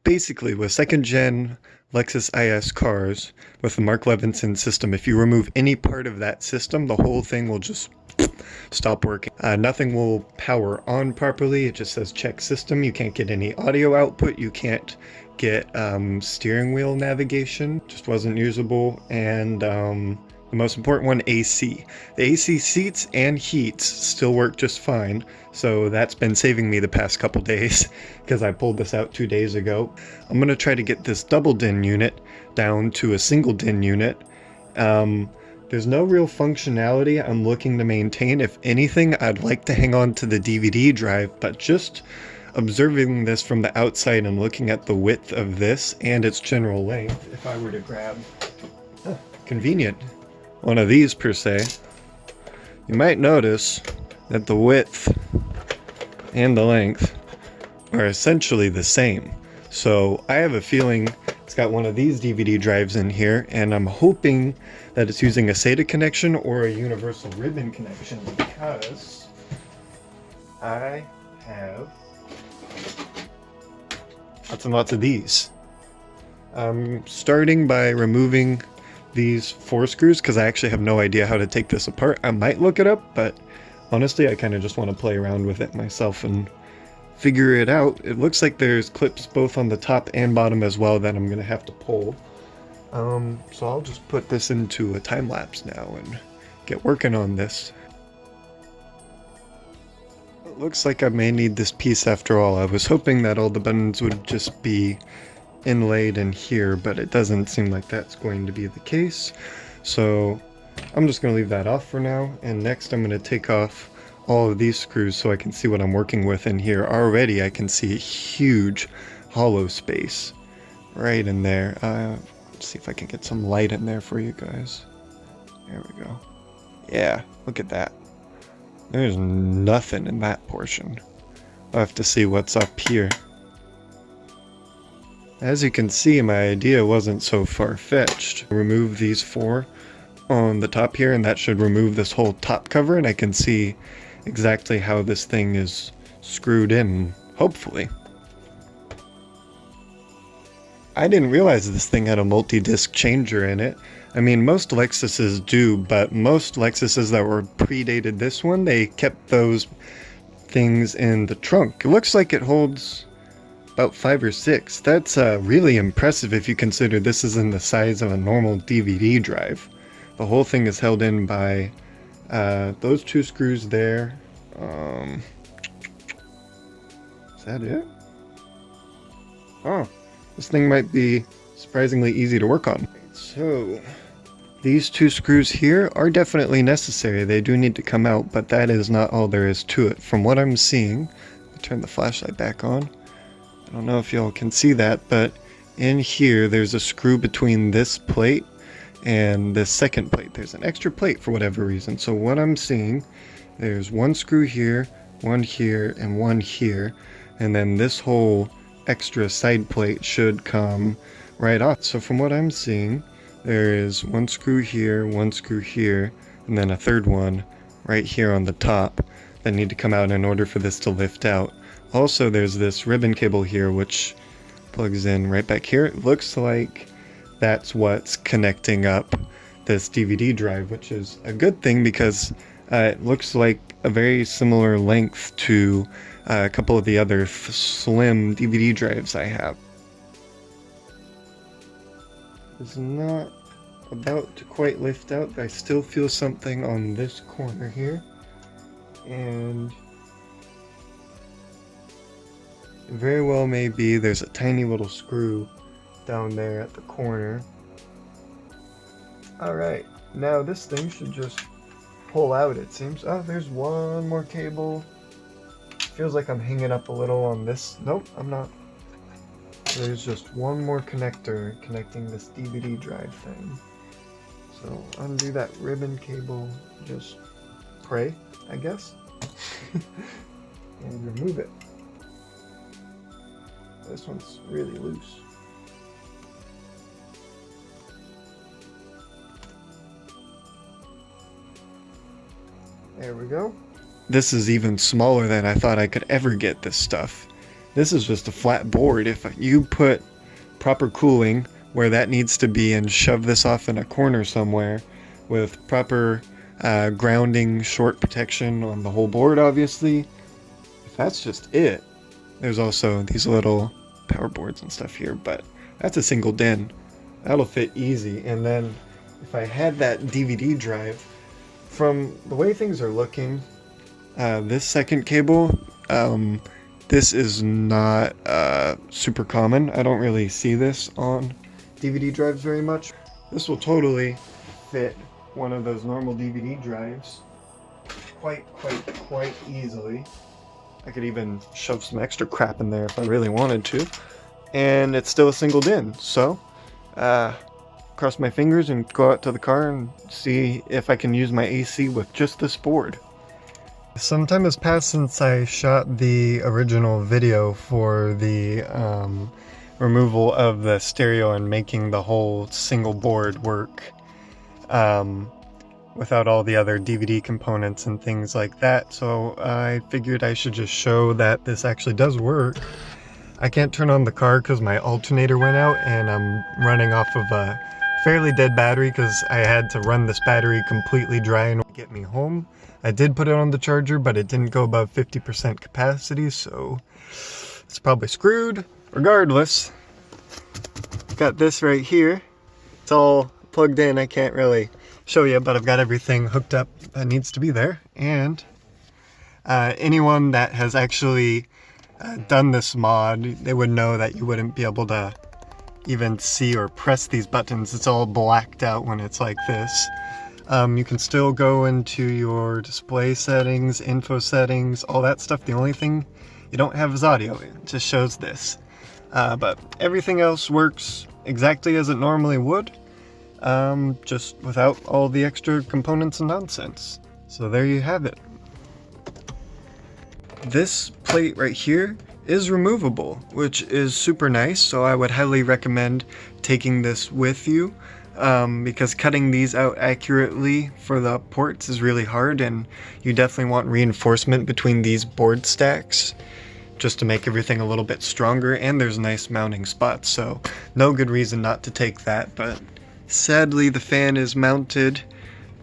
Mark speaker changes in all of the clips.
Speaker 1: basically with second gen Lexus IS cars with the Mark Levinson system, if you remove any part of that system, the whole thing will just stop working. Nothing will power on properly. It just says check system. You can't get any audio output. You can't get steering wheel navigation. Just wasn't usable. And the most important one, AC. The AC seats and heats still work just fine. So that's been saving me the past couple days because I pulled this out 2 days ago. I'm going to try to get this double DIN unit down to a single DIN unit. There's no real functionality I'm looking to maintain. If anything, I'd like to hang on to the DVD drive, but just observing this from the outside and looking at the width of this and its general length, if I were to grab, convenient, one of these per se, you might notice that the width and the length are essentially the same. So I have a feeling it's got one of these DVD drives in here, and I'm hoping that it's using a SATA connection or a universal ribbon connection, because I have lots and lots of these. I'm starting by removing these 4 screws because I actually have no idea how to take this apart. I might look it up, but honestly I kind of just want to play around with it myself and figure it out. It looks like there's clips both on the top and bottom as well that I'm going to have to pull. So I'll just put this into a time lapse now and get working on this. It looks like I may need this piece after all. I was hoping that all the buttons would just be inlaid in here, but it doesn't seem like that's going to be the case. So I'm just going to leave that off for now, and next I'm going to take off all of these screws so I can see what I'm working with in here. Already I can see a huge hollow space right in there. Let's see if I can get some light in there for you guys. There we go. Yeah, look at that. There's nothing in that portion. I'll have to see what's up here. As you can see, my idea wasn't so far-fetched. Remove these 4 on the top here, and that should remove this whole top cover, and I can see exactly how this thing is screwed in, hopefully. I didn't realize this thing had a multi-disc changer in it. I mean, most Lexuses do, but most Lexuses that were predated this one, they kept those things in the trunk. It looks like it holds about 5 or 6. That's really impressive if you consider this is in the size of a normal DVD drive. The whole thing is held in by those 2 screws there. Is that it? Oh, this thing might be surprisingly easy to work on. So these 2 screws here are definitely necessary. They do need to come out, but that is not all there is to it. From what I'm seeing, I'll turn the flashlight back on. I don't know if y'all can see that, but in here there's a screw between this plate and this second plate. There's an extra plate for whatever reason. So what I'm seeing, there's 1 screw here, 1 here, and 1 here, and then this whole extra side plate should come right off. So from what I'm seeing, there is 1 screw here, 1 screw here, and then a 3rd one right here on the top that need to come out in order for this to lift out. Also, there's this ribbon cable here which plugs in right back here. It looks like that's what's connecting up this DVD drive, which is a good thing because it looks like a very similar length to a couple of the other slim DVD drives I have. It's not about to quite lift out, but I still feel something on this corner here, and it very well may be there's a tiny little screw down there at the corner. Alright, now this thing should just pull out, it seems. Oh, there's 1 more cable. Feels like I'm hanging up a little on this. Nope, I'm not. There's just 1 more connector connecting this DVD drive thing. So undo that ribbon cable, just pray, I guess, and remove it. This one's really loose. There we go. This is even smaller than I thought I could ever get this stuff. This is just a flat board. If you put proper cooling where that needs to be and shove this off in a corner somewhere with proper grounding, short protection on the whole board, obviously, if that's just it. There's also these little power boards and stuff here, but that's a single DIN. That'll fit easy. And then if I had that DVD drive, from the way things are looking, this second cable, this is not super common. I don't really see this on DVD drives very much. This will totally fit one of those normal DVD drives quite easily. I could even shove some extra crap in there if I really wanted to. And it's still a single DIN, so cross my fingers and go out to the car and see if I can use my AC with just this board. Some time has passed since I shot the original video for the removal of the stereo and making the whole single board work without all the other DVD components and things like that. So I figured I should just show that this actually does work. I can't turn on the car because my alternator went out and I'm running off of a fairly dead battery because I had to run this battery completely dry in order to get me home. I did put it on the charger, but it didn't go above 50% capacity, so it's probably screwed. Regardless, got this right here. It's all plugged in. I can't really show you, but I've got everything hooked up that needs to be there. And anyone that has actually done this mod, they would know that you wouldn't be able to even see or press these buttons. It's all blacked out when it's like this. You can still go into your display settings, info settings, all that stuff. The only thing you don't have is audio. It just shows this. But everything else works exactly as it normally would, just without all the extra components and nonsense. So there you have it. This plate right here is removable, which is super nice, so I would highly recommend taking this with you, because cutting these out accurately for the ports is really hard, and you definitely want reinforcement between these board stacks just to make everything a little bit stronger, and there's nice mounting spots, so no good reason not to take that. But sadly the fan is mounted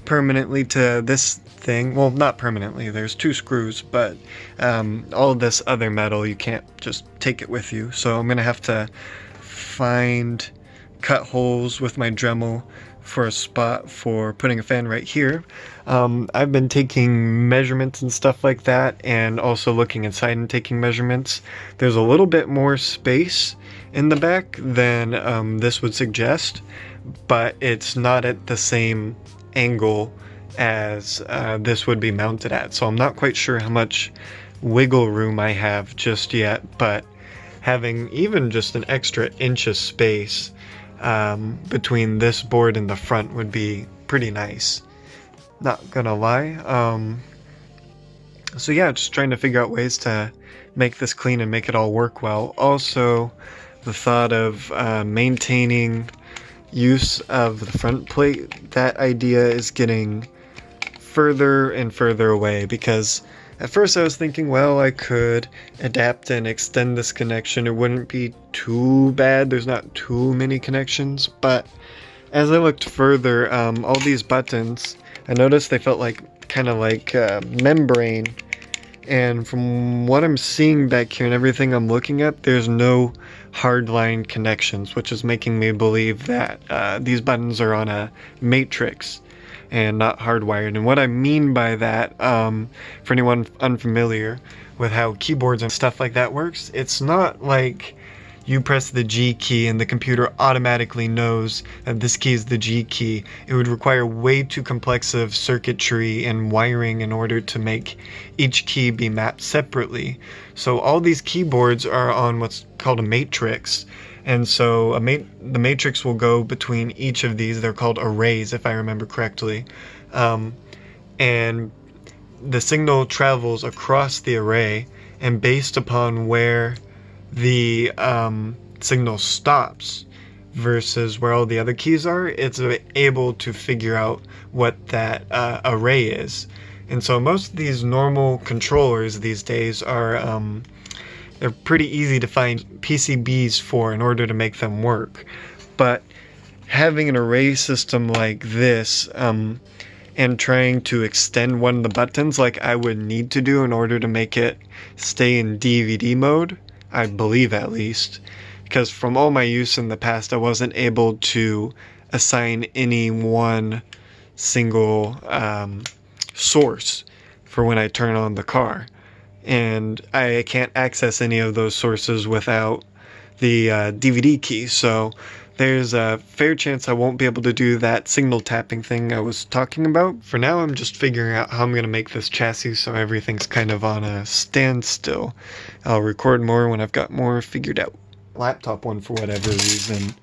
Speaker 1: permanently to this thing. Well, not permanently, there's two screws, but all this other metal, you can't just take it with you, so I'm gonna have to cut holes with my Dremel for a spot for putting a fan right here. I've been taking measurements and stuff like that, and also looking inside and taking measurements. There's a little bit more space in the back than this would suggest, but it's not at the same angle as this would be mounted at, so I'm not quite sure how much wiggle room I have just yet, but having even just an extra inch of space between this board and the front would be pretty nice, not gonna lie. So yeah, just trying to figure out ways to make this clean and make it all work well. Also, the thought of maintaining use of the front plate, that idea is getting further and further away, because at first I was thinking, well, I could adapt and extend this connection. It wouldn't be too bad. There's not too many connections. But as I looked further, all these buttons, I noticed they felt like kind of like membrane. And from what I'm seeing back here and everything I'm looking at, there's no hardline connections, which is making me believe that these buttons are on a matrix and not hardwired. And what I mean by that, for anyone unfamiliar with how keyboards and stuff like that works, it's not like you press the G key and the computer automatically knows that this key is the G key. It would require way too complex of circuitry and wiring in order to make each key be mapped separately. So all these keyboards are on what's called a matrix. And so the matrix will go between each of these. They're called arrays, if I remember correctly. And the signal travels across the array, and based upon where the signal stops versus where all the other keys are, it's able to figure out what that array is. And so most of these normal controllers these days are they're pretty easy to find PCBs for in order to make them work. But having an array system like this, and trying to extend one of the buttons like I would need to do in order to make it stay in DVD mode, I believe at least, because from all my use in the past I wasn't able to assign any one single source for when I turn on the car, and I can't access any of those sources without the DVD key, so there's a fair chance I won't be able to do that signal tapping thing I was talking about. For now, I'm just figuring out how I'm going to make this chassis so everything's kind of on a standstill. I'll record more when I've got more figured out. Laptop one for whatever reason.